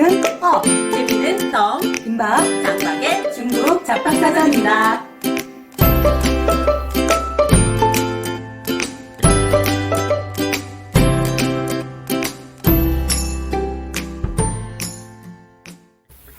음식은 재미있는 점, 김밥, 장박의 중국 잡박사전입니다.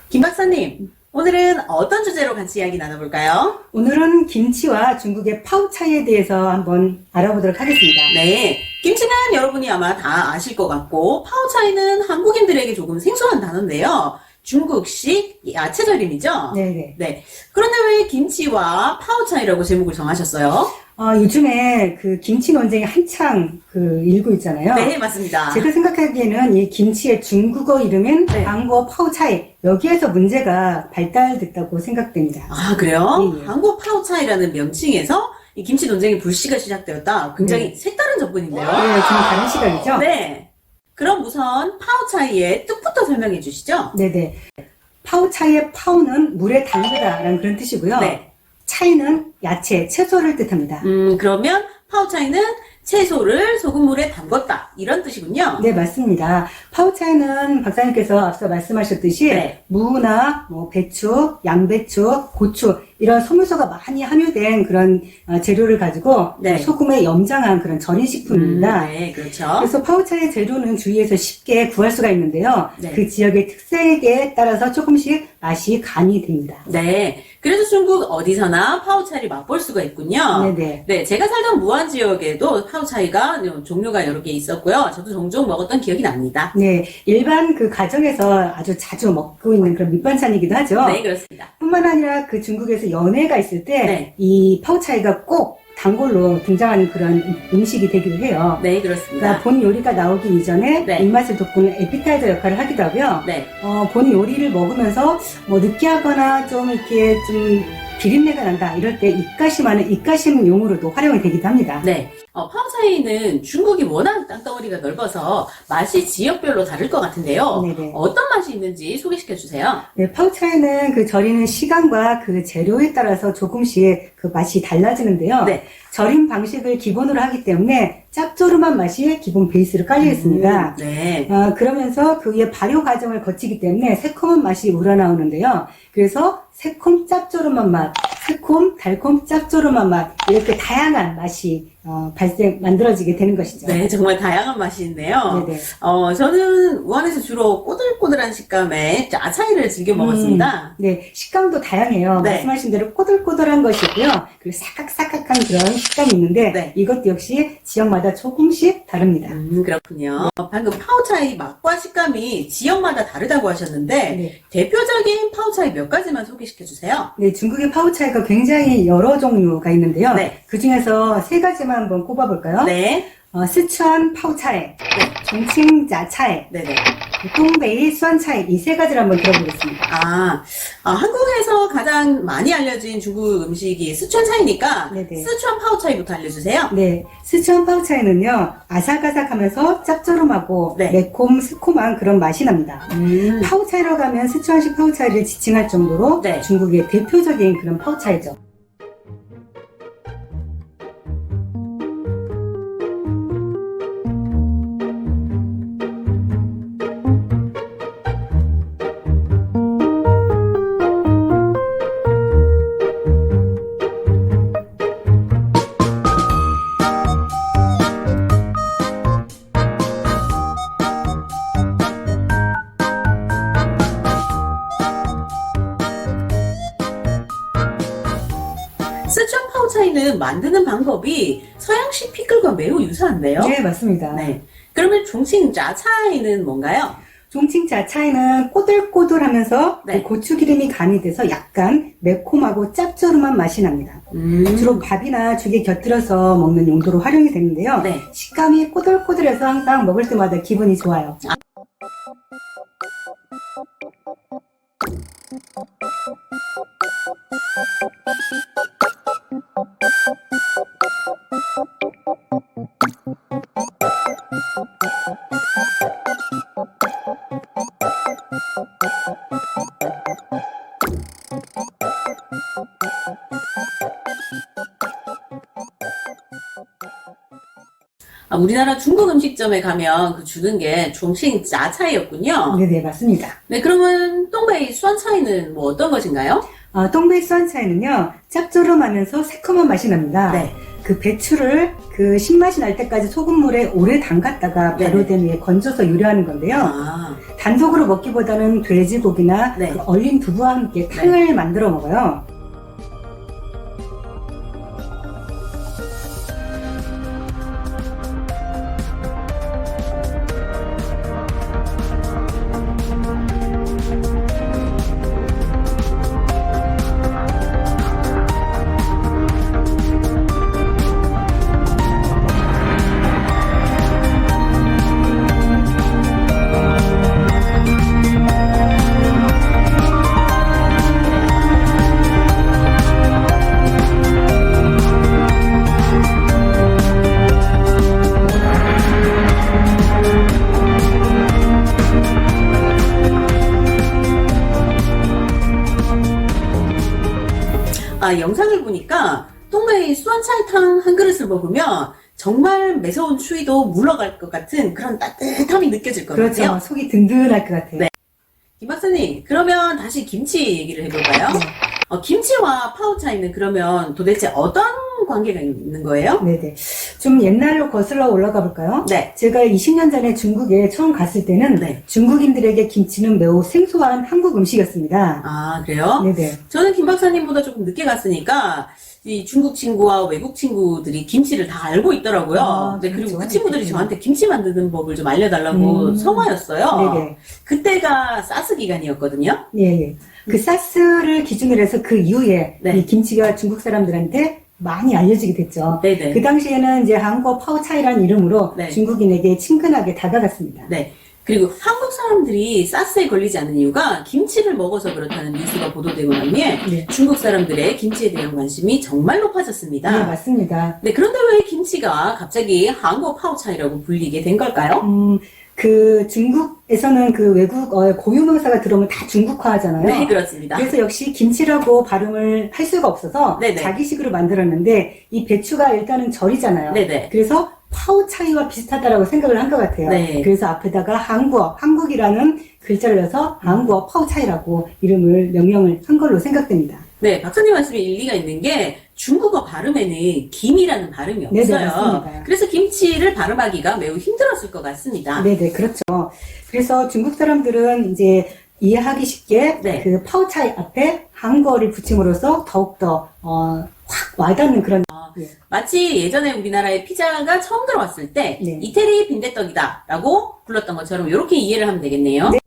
김 박사님, 오늘은 어떤 주제로 같이 이야기 나눠볼까요? 오늘은 김치와 중국의 파우 차이에 대해서 한번 알아보도록 하겠습니다. 네, 김치는 여러분이 아마 다 아실 것 같고 파오차이는 한국인들에게 조금 생소한 단어인데요. 중국식 야채절임이죠? 네네. 네. 그런데 왜 김치와 파오차이라고 제목을 정하셨어요? 요즘에 그 김치 논쟁이 한창 일고 있잖아요. 네, 맞습니다. 제가 생각하기에는 이 김치의 중국어 이름인 네. 한국어 파우 차이, 여기에서 문제가 발달됐다고 생각됩니다. 아, 그래요? 예. 한국 파오차이라는 명칭에서 이 김치 논쟁의 불씨가 시작되었다. 굉장히 네. 색다른 접근인데요. 네, 좀 다른 시각이죠? 네. 그럼 우선 파오차이의 뜻부터 설명해 주시죠. 네네. 파우 차이의 파우는 물에 담그다라는 그런 뜻이고요. 네. 차이는 야채, 채소를 뜻합니다. 그러면 파오차이는 채소를 소금물에 담궜다. 이런 뜻이군요. 네, 맞습니다. 파우 차이는 박사님께서 앞서 말씀하셨듯이 네. 무나 배추, 양배추, 고추 이런 소묘소가 많이 함유된 그런 재료를 가지고 네. 소금에 염장한 그런 절인식품입니다. 네, 그렇죠. 그래서 파우차의 재료는 주위에서 쉽게 구할 수가 있는데요. 네. 그 지역의 특색에 따라서 조금씩 맛이 간이 됩니다. 네. 그래서 중국 어디서나 파오차이를 맛볼 수가 있군요. 네네. 네, 제가 살던 무안 지역에도 파오차이가 종류가 여러 개 있었고요. 저도 종종 먹었던 기억이 납니다. 네, 일반 그 가정에서 아주 자주 먹고 있는 그런 밑반찬이기도 하죠. 네, 그렇습니다. 뿐만 아니라 그 중국에서 연회가 있을 때 네. 이 파우차이가 꼭 단골로 등장하는 그런 음식이 되기도 해요. 네, 그러니까 그렇습니다. 본 요리가 나오기 이전에 네. 입맛을 돋구는 에피타이저 역할을 하기도 하고요. 네. 본 요리를 먹으면서 느끼하거나 좀 이렇게 좀 비린내가 난다 이럴 때 입가심하는 입가심용으로도 활용이 되기도 합니다. 네. 파오차이는 중국이 워낙 땅덩어리가 넓어서 맛이 지역별로 다를 것 같은데요. 네네. 어떤 맛이 있는지 소개시켜 주세요. 네, 파우차이는 그 절이는 시간과 그 재료에 따라서 조금씩 그 맛이 달라지는데요. 네. 절임 방식을 기본으로 하기 때문에 짭조름한 맛이 기본 베이스로 깔려 있습니다. 네. 그러면서 그 위에 발효 과정을 거치기 때문에 새콤한 맛이 우러나오는데요. 그래서 새콤 짭조름한 맛, 새콤 달콤 짭조름한 맛 이렇게 다양한 맛이 만들어지게 되는 것이죠. 네, 정말 다양한 맛이 있네요. 네네. 저는 우한에서 주로 꼬들꼬들한 식감의 아차이를 즐겨 먹었습니다. 네, 식감도 다양해요. 네. 말씀하신 대로 꼬들꼬들한 것이고요. 그리고 사각사각한 그런 식감이 있는데 네. 이것도 역시 지역마다 조금씩 다릅니다. 그렇군요. 방금 파오차이 맛과 식감이 지역마다 다르다고 하셨는데 네. 대표적인 파오차이 몇 가지만 소개시켜 주세요. 네, 중국의 파우차이가 굉장히 여러 종류가 있는데요. 네. 그 중에서 세 가지만 한번 꼽아볼까요? 네. 스촨 파우차이, 종칭 자차이, 네네. 동베이 수안차이 이 세 가지를 한번 들어보겠습니다. 한국에서 가장 많이 알려진 중국 음식이 스촨차이니까 네네. 스촨 파오차이부터 알려주세요. 네, 스촨 파우차이는요 아삭아삭하면서 짭조름하고 네. 매콤 스콤한 그런 맛이 납니다. 파우차이라고 하면 스촨식 파우차이를 지칭할 정도로 네. 중국의 대표적인 그런 파우차이죠. 스촨 파오차이는 만드는 방법이 서양식 피클과 매우 유사한데요. 네, 맞습니다. 네. 그러면 종칭 자차이는 뭔가요? 종칭 자차이는 꼬들꼬들하면서 네. 그 고추기름이 간이 돼서 약간 매콤하고 짭조름한 맛이 납니다. 주로 밥이나 죽에 곁들여서 먹는 용도로 활용이 되는데요. 네. 식감이 꼬들꼬들해서 항상 먹을 때마다 기분이 좋아요. 우리나라 중국 음식점에 가면 그 주는 게 종칭 짜차이였군요. 네네, 맞습니다. 네, 그러면東北 수완차이는 뭐 어떤 것인가요?東北 수완차이는요, 짭조름하면서 새콤한 맛이 납니다. 네. 그 배추를 그 신맛이 날 때까지 소금물에 오래 담갔다가 바로 된 위에 건져서 요리하는 건데요. 아, 단독으로 먹기보다는 돼지고기나 네. 그 얼린 두부와 함께 탕을 만들어 먹어요. 영상을 보니까東北 수완차이탕 한 그릇을 먹으면 정말 매서운 추위도 물러갈 것 같은 그런 따뜻함이 느껴질 것 그렇죠. 같아요. 속이 든든할 것 같아요. 네. 김 박사님, 그러면 다시 김치 얘기를 해볼까요? 김치와 파오차이는 그러면 도대체 어떤 관계가 있는 거예요? 네네. 좀 옛날로 거슬러 올라가 볼까요? 네. 제가 20년 전에 중국에 처음 갔을 때는 네. 중국인들에게 김치는 매우 생소한 한국 음식이었습니다. 아, 그래요? 네네. 저는 김 박사님보다 조금 늦게 갔으니까 이 중국 친구와 외국 친구들이 김치를 다 알고 있더라고요. 아, 네, 그리고 그렇죠. 그 친구들이 네. 저한테 김치 만드는 법을 좀 알려달라고 성화였어요. 네네. 그때가 사스 기간이었거든요. 예, 예. 그 사스를 기준으로 해서 그 이후에 네. 이 김치가 중국 사람들한테 많이 알려지게 됐죠. 네네. 그 당시에는 이제 한국 파오차이라는 이름으로 네. 중국인에게 친근하게 다가갔습니다. 네. 그리고 한국 사람들이 사스에 걸리지 않는 이유가 김치를 먹어서 그렇다는 뉴스가 보도되고 난 뒤에 네. 중국 사람들의 김치에 대한 관심이 정말 높아졌습니다. 네, 맞습니다. 네, 그런데 왜 김치가 갑자기 한국 파오차이라고 불리게 된 걸까요? 그 중국에서는 그 외국 고유명사가 들어오면 다 중국화 하잖아요. 네, 그렇습니다. 그래서 역시 김치라고 발음을 할 수가 없어서 네네. 자기식으로 만들었는데 이 배추가 일단은 절이잖아요. 네네. 그래서 파오차이와 비슷하다라고 생각을 한 것 같아요. 네. 그래서 앞에다가 한국이라는 글자를 넣어서 한국어 파오차이라고 명명을 한 걸로 생각됩니다. 네, 박사님 말씀에 일리가 있는 게 중국어 발음에는 김이라는 발음이 없어요. 네네, 맞습니다. 그래서 김치를 발음하기가 매우 힘들었을 것 같습니다. 네네, 그렇죠. 그래서 중국 사람들은 이제 이해하기 쉽게 네. 그 파오차이 앞에 한국어를 붙임으로써 더욱더 확 와닿는 그런 예. 마치 예전에 우리나라에 피자가 처음 들어왔을 때 네. 이태리 빈대떡이다 라고 불렀던 것처럼 이렇게 이해를 하면 되겠네요. 네.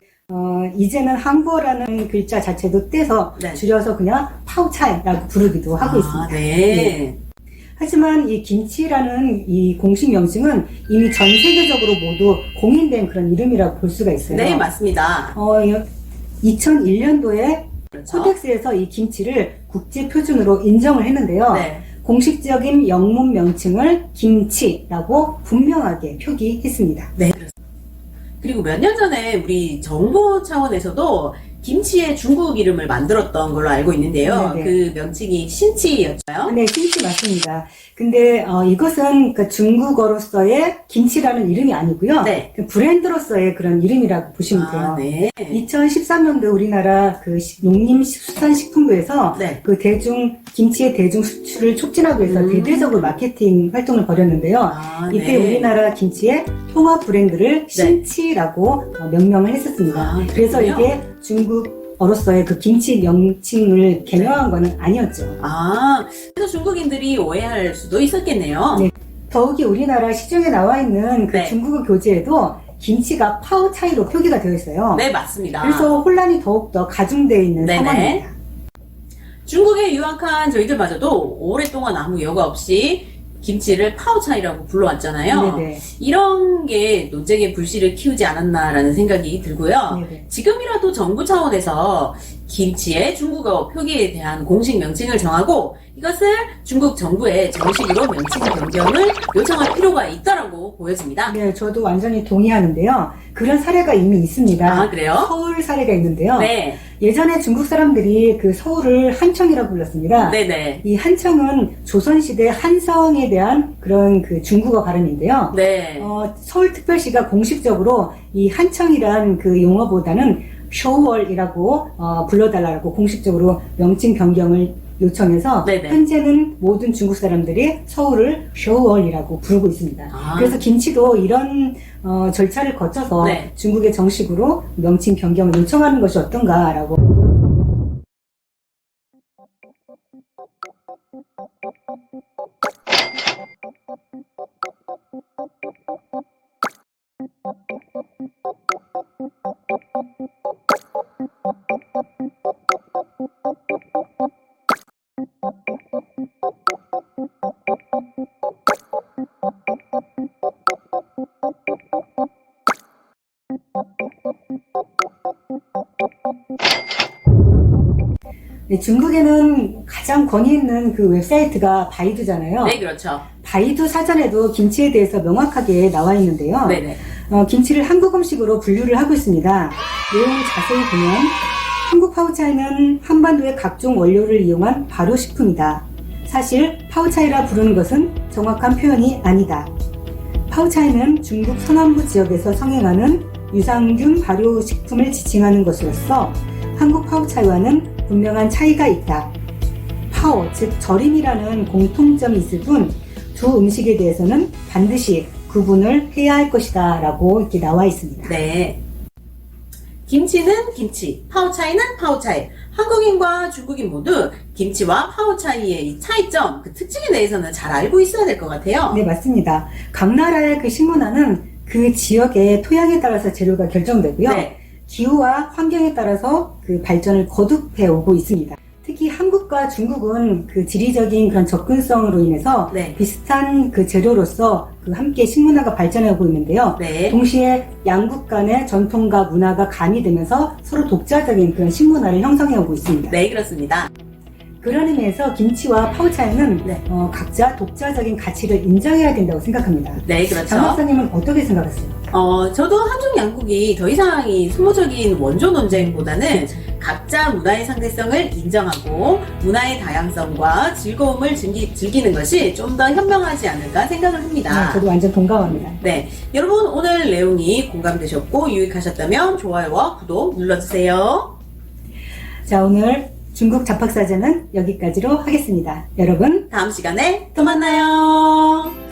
이제는 한국어라는 글자 자체도 떼서 네. 줄여서 그냥 파오차이라고 부르기도 하고 있습니다. 네. 하지만 이 김치라는 이 공식 명칭은 이미 전 세계적으로 모두 공인된 그런 이름이라고 볼 수가 있어요. 네, 맞습니다. 2001년도에 그렇죠. 코덱스에서 이 김치를 국제 표준으로 인정을 했는데요. 네. 공식적인 영문 명칭을 김치라고 분명하게 표기했습니다. 네. 그리고 몇 년 전에 우리 정부 차원에서도 김치의 중국 이름을 만들었던 걸로 알고 있는데요. 네네. 그 명칭이 신치였죠. 네, 김치 맞습니다. 근데 이것은 그 중국어로서의 김치라는 이름이 아니고요. 네. 그 브랜드로서의 그런 이름이라고 보시면 돼요. 아, 네. 2013년도 우리나라 그 농림수산식품부에서 네. 그 김치의 대중 수출을 촉진하기 위해서 대대적으로 마케팅 활동을 벌였는데요. 아, 이때 네. 우리나라 김치의 통합 브랜드를 신치라고 명명을 했었습니다. 아, 그래서 그렇군요. 이게 중국어로서의 그 김치 명칭을 개명한 거는 아니었죠. 아, 그래서 중국인들이 오해할 수도 있었겠네요. 네. 더욱이 우리나라 시중에 나와 있는 그 네. 중국어 교재에도 김치가 파오차이로 표기가 되어 있어요. 네, 맞습니다. 그래서 혼란이 더욱더 가중되어 있는 네네. 상황입니다. 중국에 유학한 저희들마저도 오랫동안 아무 여과 없이 김치를 파오차이라고 불러왔잖아요. 네네. 이런 게 논쟁의 불씨를 키우지 않았나라는 생각이 들고요. 네네. 지금이라도 정부 차원에서 김치의 중국어 표기에 대한 공식 명칭을 정하고 이것을 중국 정부에 정식으로 명칭 변경을 요청할 필요가 있다라고 보여집니다. 네, 저도 완전히 동의하는데요. 그런 사례가 이미 있습니다. 아, 그래요? 서울 사례가 있는데요. 네. 예전에 중국 사람들이 그 서울을 한청이라고 불렀습니다. 네네. 이 한청은 조선시대 한성에 대한 그런 그 중국어 발음인데요. 네. 서울특별시가 공식적으로 이 한청이란 그 용어보다는 쇼월이라고 불러달라고 공식적으로 명칭 변경을 요청해서 네네. 현재는 모든 중국 사람들이 서울을 쇼월이라고 부르고 있습니다. 아. 그래서 김치도 이런 절차를 거쳐서 네. 중국에 정식으로 명칭 변경을 요청하는 것이 어떤가라고. 네, 중국에는 가장 권위 있는 그 웹사이트가 바이두잖아요. 네, 그렇죠. 바이두 사전에도 김치에 대해서 명확하게 나와 있는데요. 네네. 김치를 한국 음식으로 분류를 하고 있습니다. 내용 자세히 보면 한국 파우차이는 한반도의 각종 원료를 이용한 발효식품이다. 사실 파우차이라 부르는 것은 정확한 표현이 아니다. 파우차이는 중국 서남부 지역에서 성행하는 유산균 발효식품을 지칭하는 것으로서 한국 파우차이와는 분명한 차이가 있다. 파오, 즉 절임이라는 공통점이 있을 뿐 두 음식에 대해서는 반드시 구분을 해야 할 것이다 라고 이렇게 나와 있습니다. 네. 김치는 김치, 파오차이는 파오차이. 한국인과 중국인 모두 김치와 파오차이의 이 차이점, 그 특징에 대해서는 잘 알고 있어야 될 것 같아요. 네, 맞습니다. 각 나라의 그 식문화는 그 지역의 토양에 따라서 재료가 결정되고요. 네. 기후와 환경에 따라서 그 발전을 거듭해 오고 있습니다. 특히 한국과 중국은 그 지리적인 그런 접근성으로 인해서 네. 비슷한 그 재료로서 그 함께 식문화가 발전하고 있는데요. 네. 동시에 양국 간의 전통과 문화가 가미되면서 서로 독자적인 그런 식문화를 형성해 오고 있습니다. 네, 그렇습니다. 그런 의미에서 김치와 파우차이는 네. 각자 독자적인 가치를 인정해야 된다고 생각합니다. 네, 그렇죠. 장 박사님은 어떻게 생각하세요? 저도 한중 양국이 더 이상 이 소모적인 원조 논쟁보다는 각자 문화의 상대성을 인정하고 문화의 다양성과 즐거움을 즐기는 것이 좀 더 현명하지 않을까 생각을 합니다. 네, 저도 완전 동감합니다. 네, 여러분 오늘 내용이 공감되셨고 유익하셨다면 좋아요와 구독 눌러주세요. 자, 오늘 중국 잡학사전은 여기까지로 하겠습니다. 여러분, 다음 시간에 또 만나요.